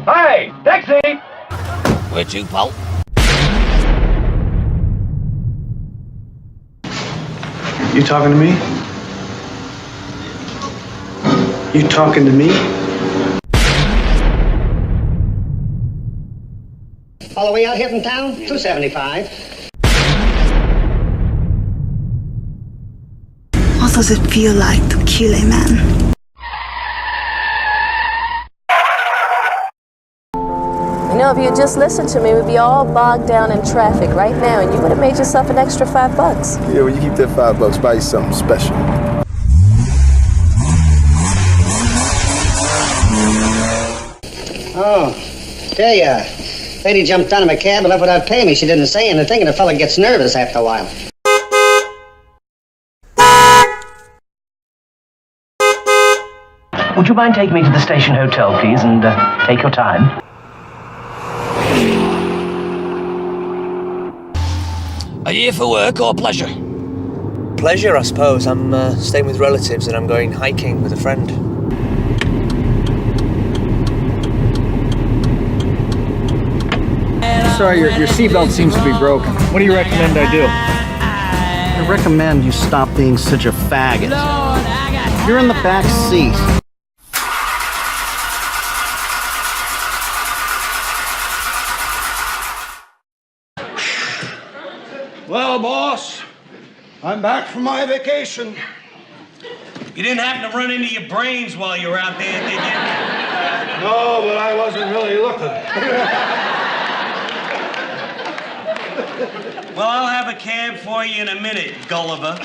Hey, taxi! Where to, pal? You talking to me? You talking to me? All the way out here from town? 275. What does it feel like to kill a man? You know, if you had just listened to me, we'd be all bogged down in traffic right now, and you would have made yourself an extra $5. Yeah, well, you keep that $5, buy you something special. Oh, tell ya. Lady jumped out of my cab and left without paying me. She didn't say anything, and the fella gets nervous after a while. Would you mind taking me to the station hotel, please, and take your time? Are you here for work or pleasure? Pleasure, I suppose. I'm staying with relatives and I'm going hiking with a friend. Sorry, your seatbelt seems to be broken. What do you recommend I do? I recommend you stop being such a faggot. You're in the back seat. Well, boss, I'm back from my vacation. You didn't happen to run into your brains while you were out there, did you? No, but I wasn't really looking. Well, I'll have a cab for you in a minute, Gulliver.